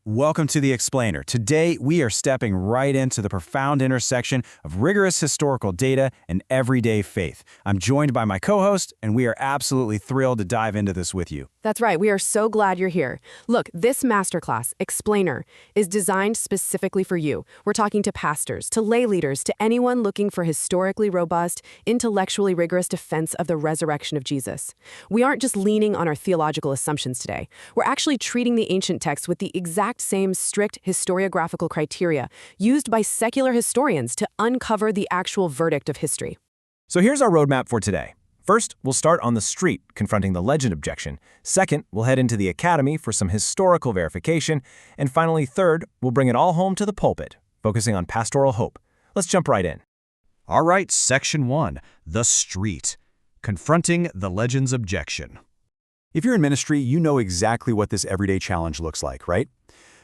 Welcome to The Explainer. Today, we are stepping right into the profound intersection of rigorous historical data and everyday faith. I'm joined by my co-host, and we are absolutely thrilled to dive into this with you. That's right. We are so glad you're here. Look, this masterclass, Explainer, is designed specifically for you. We're talking to pastors, to lay leaders, to anyone looking for historically robust, intellectually rigorous defense of the resurrection of Jesus. We aren't just leaning on our theological assumptions today. We're actually treating the ancient text with the exact same strict historiographical criteria used by secular historians to uncover the actual verdict of history. So here's our roadmap for today. First, we'll start on the street, confronting the legend objection. Second, we'll head into the academy for some historical verification. And finally, third, we'll bring it all home to the pulpit, focusing on pastoral hope. Let's jump right in. All right, Section 1, the street, confronting the legend's objection. If you're in ministry, you know exactly what this everyday challenge looks like, right?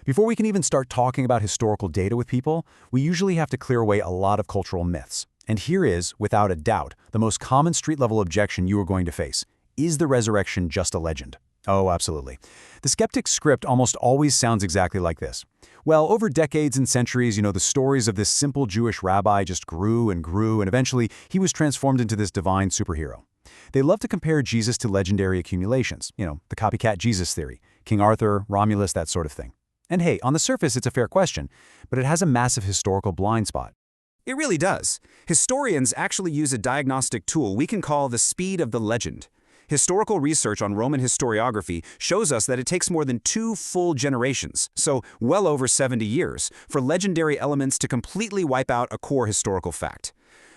Before we can even start talking about historical data with people, we usually have to clear away a lot of cultural myths. And here is, without a doubt, the most common street-level objection you are going to face. Is the resurrection just a legend? Oh, absolutely. The skeptic's script almost always sounds exactly like this. Well, over decades and centuries, the stories of this simple Jewish rabbi just grew, and eventually he was transformed into this divine superhero. They love to compare Jesus to legendary accumulations, the copycat Jesus theory, King Arthur, Romulus, that sort of thing. And hey, on the surface, it's a fair question, but it has a massive historical blind spot. It really does. Historians actually use a diagnostic tool we can call the speed of the legend. Historical research on Roman historiography shows us that it takes more than 2 full generations, so well over 70 years, for legendary elements to completely wipe out a core historical fact.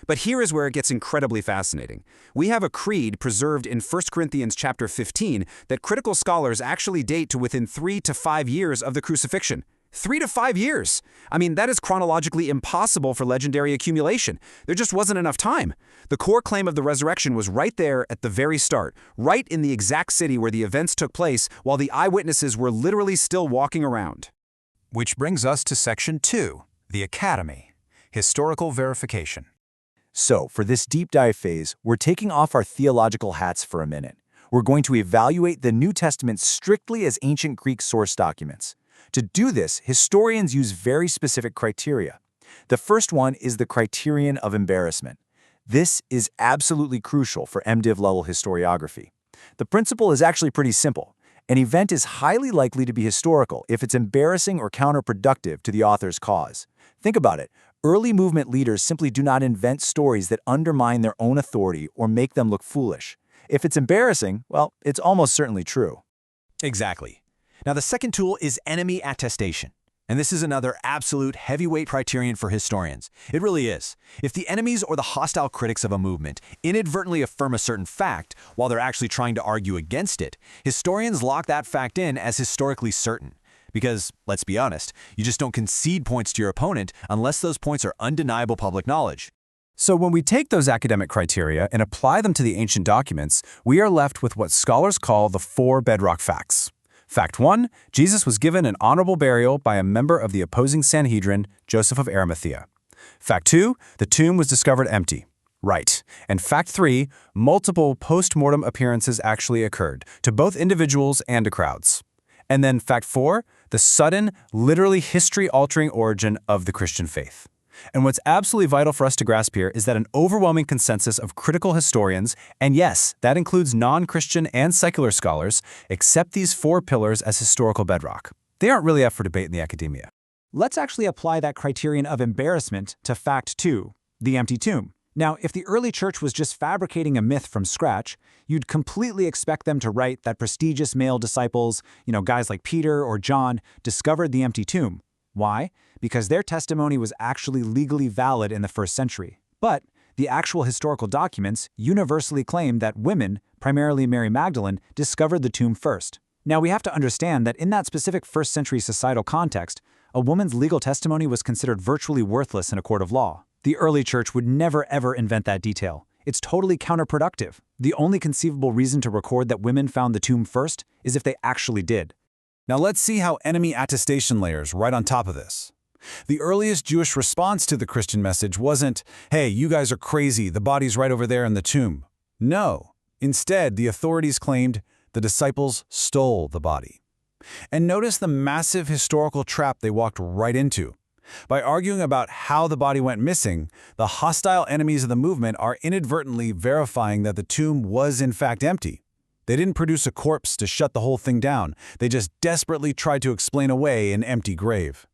But here is where it gets incredibly fascinating. We have a creed preserved in 1 Corinthians chapter 15 that critical scholars actually date to within 3 to 5 years of the crucifixion. 3 to 5 years. I mean, that is chronologically impossible for legendary accumulation. There just wasn't enough time. The core claim of the resurrection was right there at the very start, right in the exact city where the events took place while the eyewitnesses were literally still walking around. Which brings us to Section 2, the Academy, historical verification. So, for this deep dive phase, we're taking off our theological hats for a minute. We're going to evaluate the New Testament strictly as ancient Greek source documents. To do this, historians use very specific criteria. The first one is the Criterion of Embarrassment. This is absolutely crucial for MDiv level historiography. The principle is actually pretty simple. An event is highly likely to be historical if it's embarrassing or counterproductive to the author's cause. Think about it. Early movement leaders simply do not invent stories that undermine their own authority or make them look foolish. If it's embarrassing, well, it's almost certainly true. Exactly. Now, the second tool is enemy attestation. And this is another absolute heavyweight criterion for historians. It really is. If the enemies or the hostile critics of a movement inadvertently affirm a certain fact while they're actually trying to argue against it, historians lock that fact in as historically certain. Because, let's be honest, you just don't concede points to your opponent unless those points are undeniable public knowledge. So when we take those academic criteria and apply them to the ancient documents, we are left with what scholars call the 4 bedrock facts. Fact 1, Jesus was given an honorable burial by a member of the opposing Sanhedrin, Joseph of Arimathea. Fact 2, the tomb was discovered empty. Right. And fact 3, multiple post-mortem appearances actually occurred, to both individuals and to crowds. And then fact 4, the sudden, literally history-altering origin of the Christian faith. And what's absolutely vital for us to grasp here is that an overwhelming consensus of critical historians, and yes, that includes non-Christian and secular scholars, accept these 4 pillars as historical bedrock. They aren't really up for debate in the academia. Let's actually apply that criterion of embarrassment to fact 2, the empty tomb. Now, if the early church was just fabricating a myth from scratch, you'd completely expect them to write that prestigious male disciples, guys like Peter or John, discovered the empty tomb. Why? Because their testimony was actually legally valid in the 1st century. But the actual historical documents universally claim that women, primarily Mary Magdalene, discovered the tomb first. Now, we have to understand that in that specific 1st century societal context, a woman's legal testimony was considered virtually worthless in a court of law. The early church would never ever invent that detail. It's totally counterproductive. The only conceivable reason to record that women found the tomb first is if they actually did. Now let's see how enemy attestation layers right on top of this. The earliest Jewish response to the Christian message wasn't, hey, you guys are crazy, the body's right over there in the tomb. No. Instead, the authorities claimed the disciples stole the body. And notice the massive historical trap they walked right into. By arguing about how the body went missing, the hostile enemies of the movement are inadvertently verifying that the tomb was in fact empty. They didn't produce a corpse to shut the whole thing down. They just desperately tried to explain away an empty grave.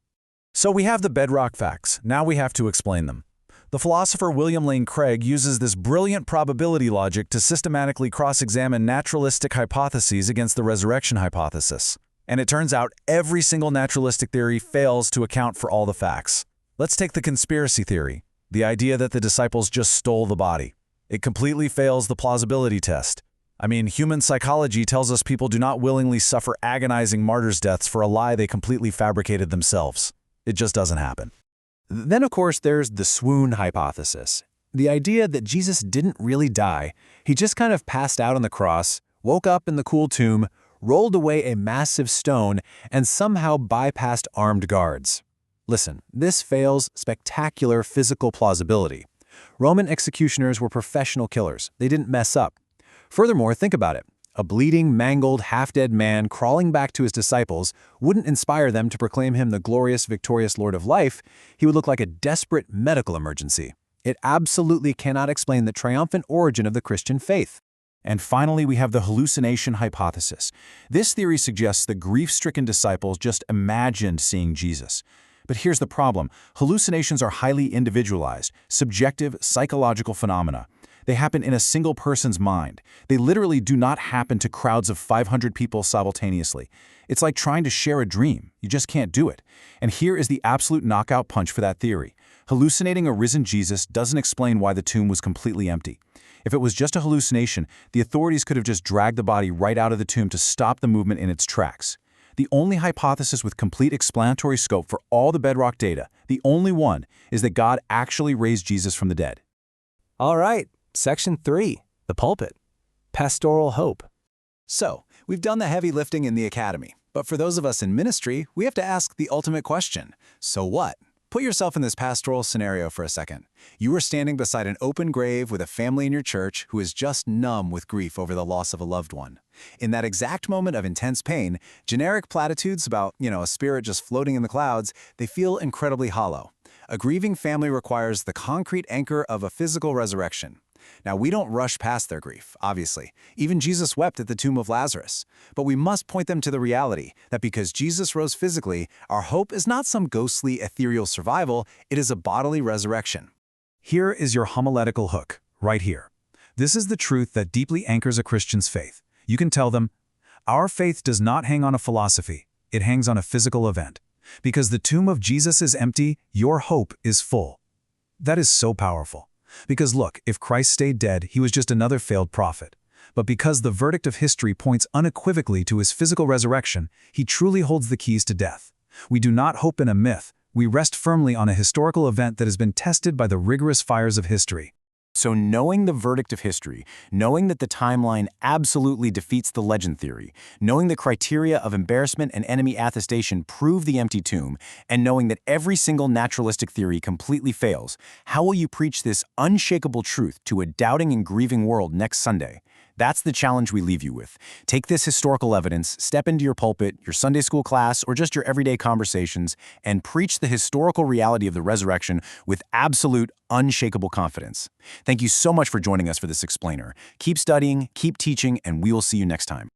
So we have the bedrock facts. Now we have to explain them. The philosopher William Lane Craig uses this brilliant probability logic to systematically cross-examine naturalistic hypotheses against the resurrection hypothesis. And it turns out every single naturalistic theory fails to account for all the facts. Let's take the conspiracy theory, the idea that the disciples just stole the body. It completely fails the plausibility test. I mean, human psychology tells us people do not willingly suffer agonizing martyrs' deaths for a lie they completely fabricated themselves. It just doesn't happen. Then, of course, there's the swoon hypothesis. The idea that Jesus didn't really die. He just kind of passed out on the cross, woke up in the cool tomb, rolled away a massive stone, and somehow bypassed armed guards. Listen, this fails spectacular physical plausibility. Roman executioners were professional killers. They didn't mess up. Furthermore, think about it. A bleeding, mangled, half-dead man crawling back to his disciples wouldn't inspire them to proclaim him the glorious, victorious Lord of life. He would look like a desperate medical emergency. It absolutely cannot explain the triumphant origin of the Christian faith. And finally, we have the hallucination hypothesis. This theory suggests the grief-stricken disciples just imagined seeing Jesus. But here's the problem. Hallucinations are highly individualized, subjective, psychological phenomena. They happen in a single person's mind. They literally do not happen to crowds of 500 people simultaneously. It's like trying to share a dream. You just can't do it. And here is the absolute knockout punch for that theory. Hallucinating a risen Jesus doesn't explain why the tomb was completely empty. If it was just a hallucination, the authorities could have just dragged the body right out of the tomb to stop the movement in its tracks. The only hypothesis with complete explanatory scope for all the bedrock data, the only one, is that God actually raised Jesus from the dead. All right, Section 3, the pulpit. Pastoral hope. So, we've done the heavy lifting in the academy, but for those of us in ministry, we have to ask the ultimate question. So what? Put yourself in this pastoral scenario for a second. You are standing beside an open grave with a family in your church who is just numb with grief over the loss of a loved one. In that exact moment of intense pain, generic platitudes about, a spirit just floating in the clouds, they feel incredibly hollow. A grieving family requires the concrete anchor of a physical resurrection. Now, we don't rush past their grief, obviously. Even Jesus wept at the tomb of Lazarus. But we must point them to the reality that because Jesus rose physically, our hope is not some ghostly, ethereal survival, it is a bodily resurrection. Here is your homiletical hook, right here. This is the truth that deeply anchors a Christian's faith. You can tell them, our faith does not hang on a philosophy, it hangs on a physical event. Because the tomb of Jesus is empty, your hope is full. That is so powerful. Because look, if Christ stayed dead, he was just another failed prophet. But because the verdict of history points unequivocally to his physical resurrection, he truly holds the keys to death. We do not hope in a myth. We rest firmly on a historical event that has been tested by the rigorous fires of history. So knowing the verdict of history, knowing that the timeline absolutely defeats the legend theory, knowing the criteria of embarrassment and enemy attestation prove the empty tomb, and knowing that every single naturalistic theory completely fails, how will you preach this unshakable truth to a doubting and grieving world next Sunday? That's the challenge we leave you with. Take this historical evidence, step into your pulpit, your Sunday school class, or just your everyday conversations, and preach the historical reality of the resurrection with absolute, unshakable confidence. Thank you so much for joining us for this explainer. Keep studying, keep teaching, and we will see you next time.